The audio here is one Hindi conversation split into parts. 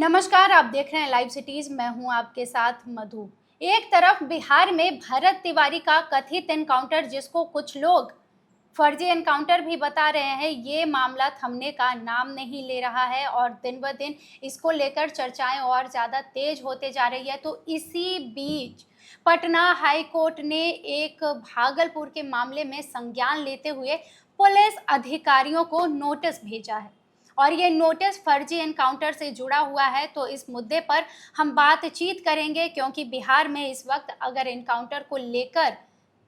नमस्कार, आप देख रहे हैं लाइव सिटीज। मैं हूं आपके साथ मधु। एक तरफ बिहार में भरत तिवारी का कथित एनकाउंटर, जिसको कुछ लोग फर्जी एनकाउंटर भी बता रहे हैं, ये मामला थमने का नाम नहीं ले रहा है और दिन ब दिन इसको लेकर चर्चाएं और ज़्यादा तेज होते जा रही है। तो इसी बीच पटना हाई कोर्ट ने एक भागलपुर के मामले में संज्ञान लेते हुए पुलिस अधिकारियों को नोटिस भेजा है और ये नोटिस फर्जी एनकाउंटर से जुड़ा हुआ है। तो इस मुद्दे पर हम बातचीत करेंगे, क्योंकि बिहार में इस वक्त अगर एनकाउंटर को लेकर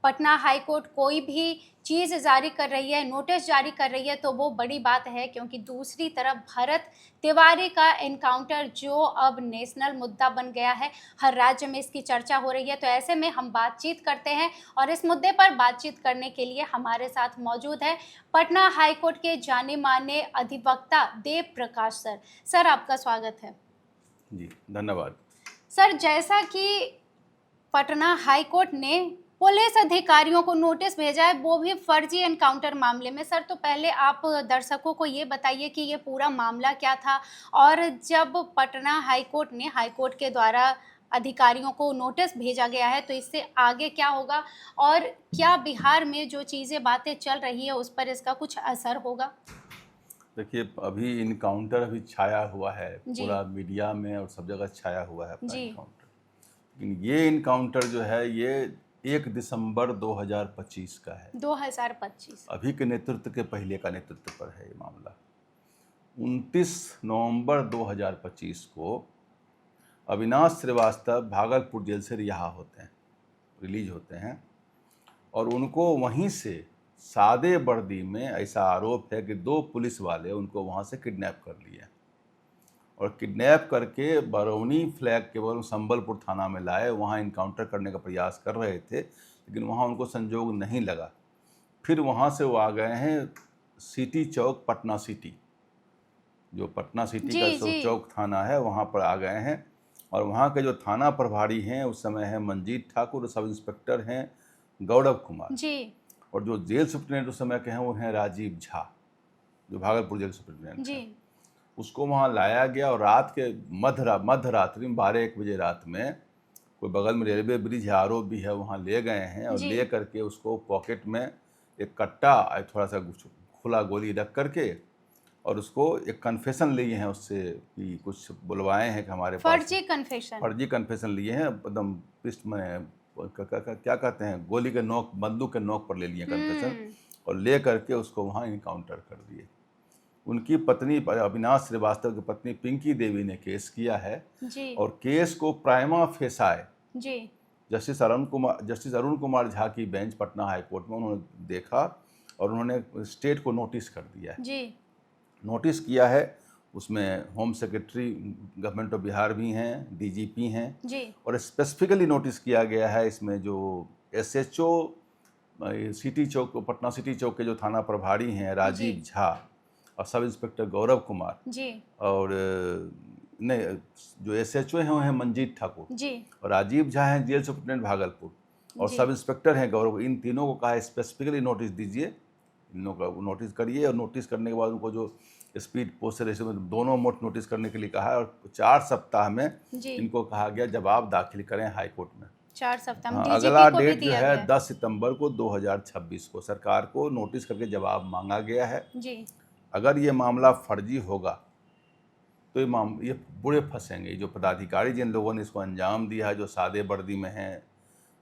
पटना हाई कोर्ट कोई भी चीज़ जारी कर रही है, नोटिस जारी कर रही है, तो वो बड़ी बात है। क्योंकि दूसरी तरफ भरत तिवारी का एनकाउंटर जो अब नेशनल मुद्दा बन गया है, हर राज्य में इसकी चर्चा हो रही है। तो ऐसे में हम बातचीत करते हैं और इस मुद्दे पर बातचीत करने के लिए हमारे साथ मौजूद है पटना हाई कोर्ट के जाने माने अधिवक्ता देव प्रकाश सर। सर, आपका स्वागत है। जी धन्यवाद। सर, जैसा कि पटना हाई कोर्ट ने पुलिस अधिकारियों को नोटिस भेजा है, वो भी फर्जी एनकाउंटर मामले में। सर, तो पहले आप दर्शकों को ये बताइए कि ये पूरा मामला क्या था और जब पटना हाई कोर्ट के द्वारा अधिकारियों को नोटिस भेजा गया है, तो इससे आगे क्या होगा और क्या बिहार में जो चीज़ें बातें चल रही है उस पर इसका कुछ असर होगा? देखिए, अभी इनकाउंटर अभी छाया हुआ है, जी। पूरा मीडिया में और सब जगह छाया हुआ है अपना जी। इनकाउंटर। लेकिन ये इनकाउंटर जो है ये 1 दिसंबर 2025 का है। 2025 अभी के नेतृत्व के पहले का नेतृत्व पर है ये मामला। 29 नवंबर 2025 को अविनाश श्रीवास्तव भागलपुर जेल से रिलीज होते हैं और उनको वहीं से सादे वर्दी में ऐसा आरोप है कि 2 पुलिस वाले उनको वहाँ से किडनैप कर लिए और किडनैप करके बरौनी फ्लैग के संबलपुर थाना में लाए। वहाँ इनकाउंटर करने का प्रयास कर रहे थे, लेकिन वहाँ उनको संजोग नहीं लगा। फिर वहाँ से वो आ गए हैं सिटी चौक, पटना सिटी, जो पटना सिटी का चौक थाना है, वहाँ पर आ गए हैं। और वहाँ के जो थाना प्रभारी हैं उस समय है मंजीत ठाकुर, सब इंस्पेक्टर हैं गौरव कुमार जी, और जो जेल सुप्रिटेंडेंट उस समय के हैं वो हैं राजीव झा, जो भागलपुर जेल सुप्रिटेंडेंट जी। उसको वहाँ लाया गया और रात के मध्य रात्रि में 12-1 बजे रात में कोई बगल में रेलवे ब्रिज है, आरोप भी है, वहाँ ले गए हैं और ले करके उसको पॉकेट में एक कट्टा थोड़ा सा खुला गोली रख करके और उसको एक कन्फेशन लिए हैं उससे कि कुछ बुलवाए हैं कि हमारे पास फर्जी कन्फेशन लिए हैं, एकदम पिस्ट में क्या कहते हैं, गोली के नोक, बंदूक के नोक पर ले लिए कन्फेशन और ले करके उसको वहाँ इनकाउंटर कर दिए। उनकी पत्नी अविनाश श्रीवास्तव की पत्नी पिंकी देवी ने केस किया है जी। और केस को प्राइमा फेसाए जस्टिस अरुण कुमार झा की बेंच पटना हाई कोर्ट में उन्होंने देखा और उन्होंने स्टेट को नोटिस कर दिया है जी। नोटिस किया है, उसमें home secretary government of Bihar भी हैं, डीजीपी हैं जी। और स्पेसिफिकली नोटिस किया गया है इसमें जो एसएचओ सिटी चौक, पटना सिटी चौक के जो थाना प्रभारी हैं राजीव झा और सब इंस्पेक्टर गौरव कुमार जी, और नहीं, जो एसएचओ हैं वो हैं मंजीत ठाकुर जी, और राजीव झा हैं जेल सुप्रिटेंडेंट भागलपुर, और सब इंस्पेक्टर हैं गौरव। इन तीनों को कहा है स्पेसिफिकली नोटिस दीजिए, इन लोगों का नोटिस करिए। और नोटिस करने के बाद उनको जो स्पीड पोस्ट रेशो में दोनों मोट नोटिस करने के लिए कहा है और 4 सप्ताह में इनको कहा गया जवाब दाखिल करें हाई कोर्ट में। 4 सप्ताह में अगला डेट जो है 10 सितंबर को 2026 को सरकार को नोटिस करके जवाब मांगा गया है जी। अगर ये मामला फर्जी होगा तो ये बुरे फंसेंगे। जो पदाधिकारी जिन लोगों ने इसको अंजाम दिया है, जो सादे वर्दी में हैं,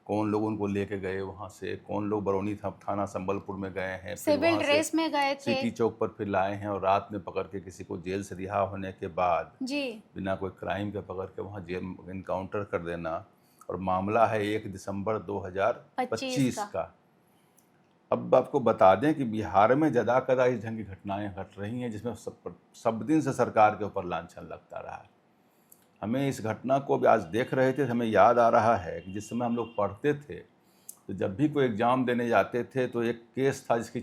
कौन लोग उनको लेके गए वहाँ से, कौन लोग बरौनी थाना संबलपुर में गए हैं, सिविल ड्रेस में गए थे, सिटी चौक पर फिर लाए हैं और रात में पकड़ के किसी को जेल से रिहा होने के बाद जी बिना कोई क्राइम के पकड़ के वहाँ जेल इनकाउंटर कर देना। और मामला है 1 दिसंबर 2025 का। अब आपको बता दें कि बिहार में ज़्यादा कदा इस ढंग की घटनाएं घट रही हैं जिसमें सब दिन से सरकार के ऊपर लांछन लगता रहा है। हमें इस घटना को भी आज देख रहे थे, हमें याद आ रहा है कि जिस समय हम लोग पढ़ते थे तो जब भी कोई एग्ज़ाम देने जाते थे तो एक केस था जिसकी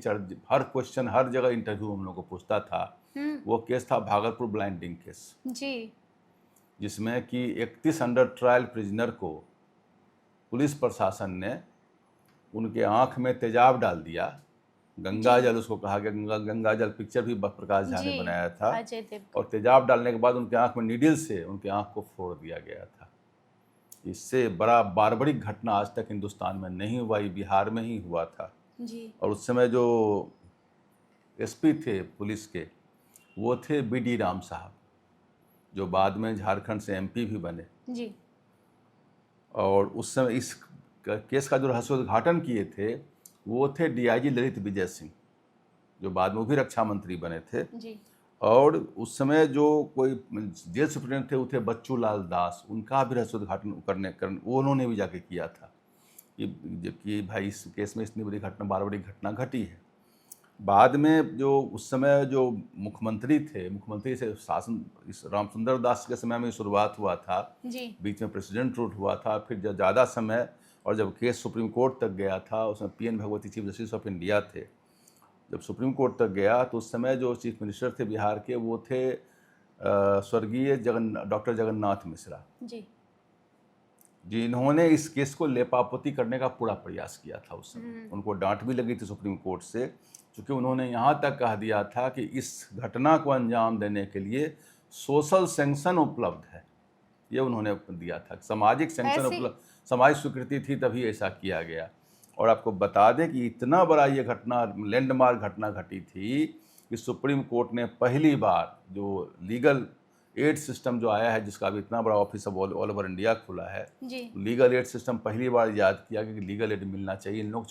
हर क्वेश्चन हर जगह इंटरव्यू हम लोग को पूछता था। वो केस था भागलपुर ब्लाइंडिंग केस जी, जिसमें कि 31 अंडर ट्रायल प्रिजनर को पुलिस प्रशासन ने उनके आँख में तेजाब डाल दिया गंगा जी। जल उसको कहा गया। गंगा जल पिक्चर भी प्रकाश झा ने जी, बनाया था। अजय देवगन। और तेजाब डालने के बाद उनके आंख में नीडल से उनके आंख को फोड़ दिया गया था। इससे बड़ा बारबरिक घटना आज तक हिंदुस्तान में नहीं हुआ, ये बिहार में ही हुआ था। जी, और उस समय जो एसपी थे पुलिस के, वो थे BD राम साहब, जो बाद में झारखंड से MP भी बने। जी, और उस समय इस केस का जो रहस्योद्घाटन किए थे वो थे DIG ललित विजय सिंह, जो बाद में वो भी रक्षा मंत्री बने थे। जी, और उस समय जो कोई जेल सुप्रीटेंडेंट थे वो थे बच्चू लाल दास, उनका भी रहस्योद्घाटन करने वो उन्होंने भी जाके किया था कि भाई इस केस में इतनी बड़ी घटना, बारबरी घटना घटी है। बाद में जो उस समय जो मुख्यमंत्री से शासन इस रामचंद्र दास के समय में शुरुआत हुआ था, जी, बीच में प्रेसिडेंट रूट हुआ था, फिर जब ज़्यादा समय और जब केस सुप्रीम कोर्ट तक गया था, उसमें PN Bhagwati chief justice of India थे। जब सुप्रीम कोर्ट तक गया तो उस समय जो चीफ मिनिस्टर थे बिहार के, वो थे स्वर्गीय डॉक्टर जगन्नाथ मिश्रा, जी, जिन्होंने इस केस को लेपापोती करने का पूरा प्रयास किया था। उस समय उनको डांट भी लगी थी सुप्रीम कोर्ट से, क्योंकि उन्होंने यहाँ तक कह दिया था कि इस घटना को अंजाम देने के लिए सोशल सैंक्शन उपलब्ध है, ये उन्होंने दिया था। सामाजिक सैंक्शन ऐसे उपलब्ध, सामाजिक स्वीकृति थी, तभी ऐसा किया गया। और आपको बता दें कि इतना बड़ा ये घटना, लैंडमार्क घटना घटी थी कि सुप्रीम कोर्ट ने पहली बार जो लीगल एड सिस्टम जो आया है, जिसका भी इतना बड़ा ऑफिस अब ऑल ओवर इंडिया खुला है, जी, लीगल एड सिस्टम पहली बार याद किया कि लीगल एड मिलना चाहिए। इन लोग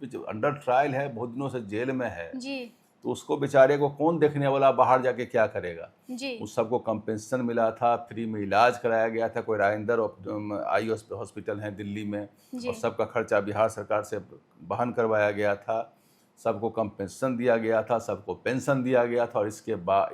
जो अंडर ट्रायल है, बहुत दिनों से जेल में है, जी, तो उसको बेचारे को कौन देखने वाला, बाहर जाके क्या करेगा। जी, उस सबको कंपेंसेशन मिला था, फ्री में इलाज कराया गया था। कोई राजेंद्र आई हॉस्पिटल है दिल्ली में, जी, और सबका खर्चा बिहार सरकार से वहन करवाया गया था। सबको कंपेंसेशन दिया गया था, सबको पेंशन दिया गया था। और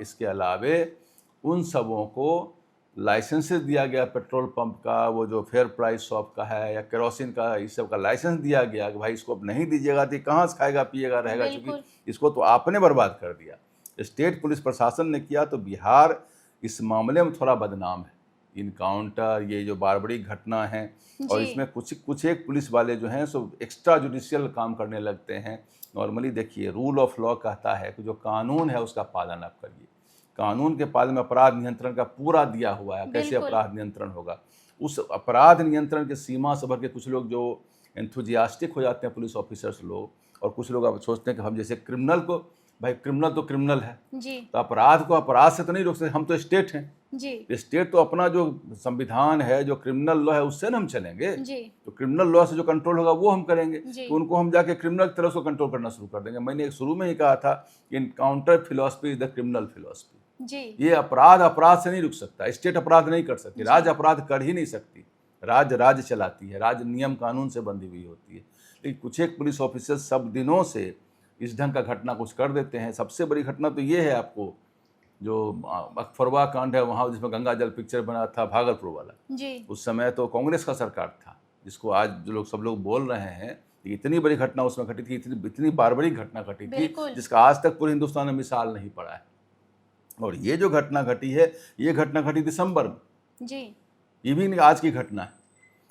इसके अलावे उन सबों को लाइसेंसेस दिया गया, पेट्रोल पंप का, वो जो फेयर प्राइस शॉप का है या केरोसिन का, इस सब का लाइसेंस दिया गया कि भाई इसको अब नहीं दीजिएगा तो कहाँ से खाएगा पिएगा रहेगा, बिल्कुल, क्योंकि इसको तो आपने बर्बाद कर दिया। स्टेट पुलिस प्रशासन ने किया। तो बिहार इस मामले में थोड़ा बदनाम है। इनकाउंटर, ये जो बारबरी घटना है, और जी, इसमें कुछ एक पुलिस वाले जो हैं सो एक्स्ट्रा जुडिशियल काम करने लगते हैं। नॉर्मली देखिए, रूल ऑफ लॉ कहता है कि जो कानून है उसका पालन आप करिए। कानून के पालन में अपराध नियंत्रण का पूरा दिया हुआ है, कैसे बिल्कुल, अपराध नियंत्रण होगा। उस अपराध नियंत्रण के सीमा से भर के कुछ लोग जो एंथुजियास्टिक हो जाते हैं, पुलिस ऑफिसर्स लोग, और कुछ लोग अब सोचते हैं कि हम जैसे क्रिमिनल को, भाई क्रिमिनल तो क्रिमिनल है, जी, तो अपराध को अपराध से तो नहीं रोक सकते, हम तो स्टेट हैं। जी, स्टेट तो अपना जो संविधान है, जो क्रिमिनल लॉ है, उससे ना हम चलेंगे। जी, तो क्रिमिनल लॉ से जो कंट्रोल होगा वो हम करेंगे। जी, तो उनको हम जाके क्रिमिनल की तरफ से कंट्रोल करना शुरू कर देंगे। मैंने शुरू में ही कहा था कि encounter philosophy is the criminal philosophy. जी, ये अपराध से नहीं रुक सकता, स्टेट अपराध नहीं कर सकती, राज्य अपराध कर ही नहीं सकती। राज्य चलाती है, राज्य नियम कानून से बंधी हुई होती है। लेकिन कुछ एक पुलिस ऑफिसर सब दिनों से इस ढंग का घटना कुछ कर देते हैं। सबसे बड़ी घटना तो ये है, आपको जो अकफरवा कांड है वहाँ, जिसमें गंगा जल पिक्चर बना था, भागलपुर वाला। जी, उस समय तो कांग्रेस का सरकार था, जिसको आज जो लोग सब लोग बोल रहे हैं कि इतनी बड़ी घटना उसमें घटी थी, इतनी बारबरी घटना घटी थी, बिल्कुल, जिसका आज तक पूरे हिंदुस्तान में मिसाल नहीं पड़ा है। और ये जो घटना घटी है, ये घटना घटी दिसंबर में, जी, ये भी आज की घटना है।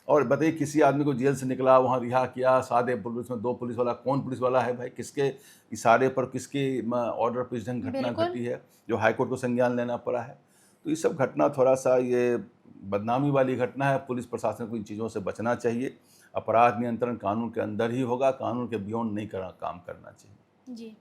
और बताइए, किसी आदमी को जेल से निकला, वहाँ रिहा किया, सादे पुलिस में 2 पुलिस वाला, कौन पुलिस वाला है भाई, किसके इशारे पर, किसके ऑर्डर पर इस ढंग घटना बिल्कुल, घटी है, जो हाईकोर्ट को संज्ञान लेना पड़ा है। तो ये सब घटना थोड़ा सा ये बदनामी वाली घटना है। पुलिस प्रशासन को इन चीज़ों से बचना चाहिए। अपराध नियंत्रण कानून के अंदर ही होगा, कानून के बियॉन्ड नहीं काम करना चाहिए। जी।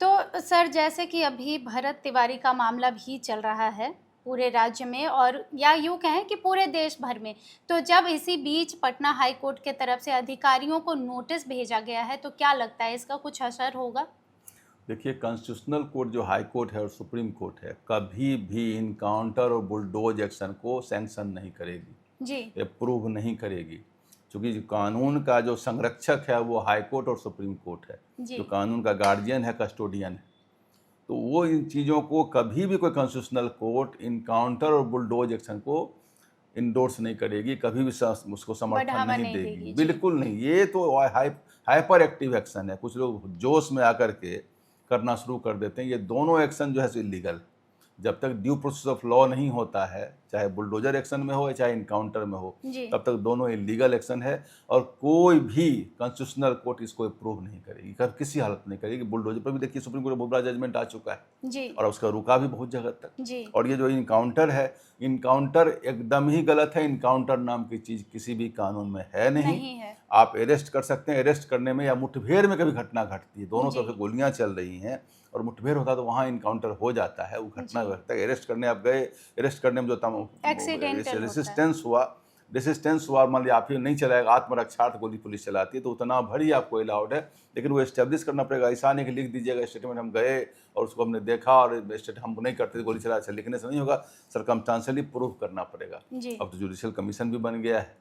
तो सर, जैसे कि अभी भरत तिवारी का मामला भी चल रहा है पूरे राज्य में, और या यूँ कहें कि पूरे देश भर में, तो जब इसी बीच पटना हाई कोर्ट के तरफ से अधिकारियों को नोटिस भेजा गया है, तो क्या लगता है इसका कुछ असर होगा? देखिए, कॉन्स्टिट्यूशनल कोर्ट जो हाई कोर्ट है और सुप्रीम कोर्ट है, कभी भी इनकाउंटर और बुलडोज एक्शन को सैंक्शन नहीं करेगी, जी, अप्रूव नहीं करेगी। क्योंकि जो कानून का जो संरक्षक है वो हाई कोर्ट और सुप्रीम कोर्ट है, जी, जो कानून का गार्जियन है, कस्टोडियन है। तो वो इन चीज़ों को कभी भी कोई कॉन्स्टिट्यूशनल कोर्ट इनकाउंटर और बुलडोज एक्शन को इंडोर्स नहीं करेगी, कभी भी उसको समर्थन बढ़ावा नहीं नहीं देगी, देगी, जी, बिल्कुल नहीं। ये तो हाइपर एक्टिव एक्शन है, कुछ लोग जोश में आकर के करना शुरू कर देते हैं। ये दोनों एक्शन जो है इलीगल। जब तक ड्यू प्रोसेस ऑफ लॉ नहीं होता है, चाहे बुलडोजर एक्शन में हो या चाहे इनकाउंटर में हो, जी तब तक दोनों इलीगल एक्शन है और कोई भी कॉन्स्टिट्यूशनल कोर्ट इसको अप्रूव नहीं करेगी, किसी हालत नहीं करेगी। बुलडोजर पर भी देखिए सुप्रीम कोर्ट का बहुत बड़ा जजमेंट आ चुका है जी और उसका रुका भी बहुत जगह तक। जी और ये जो इनकाउंटर है, इनकाउंटर एकदम ही गलत है। इनकाउंटर नाम की चीज़ किसी भी कानून में है नहीं है। आप अरेस्ट कर सकते हैं, अरेस्ट करने में या मुठभेड़ में कभी घटना घटती है, दोनों जी। तरफ से गोलियां चल रही हैं और मुठभेड़ होता है तो वहाँ इनकाउंटर हो जाता है, वो घटना जी। घटता है। अरेस्ट करने आप गए, अरेस्ट करने में जो एक्सीडेंटल रेसिस्टेंस हुआ, मान लिया आप ही नहीं चलाएगा, आत्मरक्षार्थ गोली पुलिस चलाती है तो उतना भर ही आपको अलाउड है, लेकिन वो एस्टेब्लिश करना पड़ेगा। ऐसा नहीं कि लिख दीजिएगा स्टेटमेंट हम गए और उसको हमने देखा और स्टेट हम नहीं करते गोली चला, लिखने से नहीं होगा, सरकमस्टांशियली प्रूव करना पड़ेगा। जी अब तो जुडिशियल कमीशन भी बन गया है,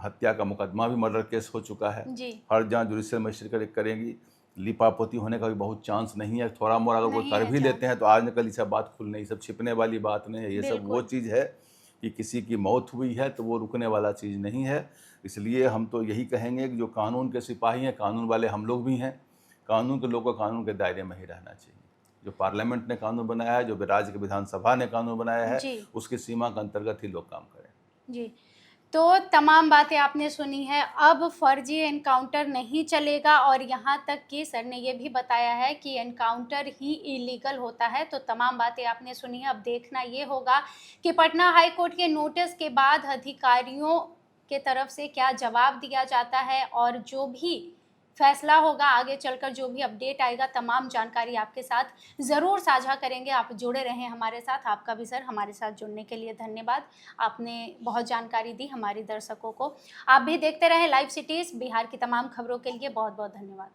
हत्या का मुकदमा भी, मर्डर केस हो चुका है, जी हर जांच जुडिशियल मजिस्ट्रेट करेंगी। लिपापोती होने का भी बहुत चांस नहीं है, थोड़ा मोड़ा अगर कोई नहीं कर है भी चांस। लेते हैं तो आज न कल ये सब बात खुल नहीं, सब छिपने वाली बात नहीं है। ये सब वो बिल्कुल। चीज़ है कि किसी की मौत हुई है तो वो रुकने वाला चीज़ नहीं है। इसलिए हम तो यही कहेंगे कि जो कानून के सिपाही हैं, कानून वाले हम लोग भी हैं, कानून के लोगों को कानून के दायरे में ही रहना चाहिए। जो पार्लियामेंट ने कानून बनाया है, जो राज्य की विधानसभा ने कानून बनाया है, जी उसकी सीमा के अंतर्गत ही लोग काम करें। जी। तो तमाम बातें आपने सुनी है, अब फर्जी एनकाउंटर नहीं चलेगा और यहाँ तक कि सर ने ये भी बताया है कि एनकाउंटर ही इलीगल होता है। तो तमाम बातें आपने सुनी है, अब देखना ये होगा कि पटना हाई कोर्ट के नोटिस के बाद अधिकारियों के तरफ से क्या जवाब दिया जाता है और जो भी फैसला होगा आगे चलकर, जो भी अपडेट आएगा, तमाम जानकारी आपके साथ ज़रूर साझा करेंगे। आप जुड़े रहें हमारे साथ। आपका भी सर हमारे साथ जुड़ने के लिए धन्यवाद। आपने बहुत जानकारी दी हमारे दर्शकों को। आप भी देखते रहें लाइव सिटीज़। बिहार की तमाम खबरों के लिए बहुत बहुत धन्यवाद।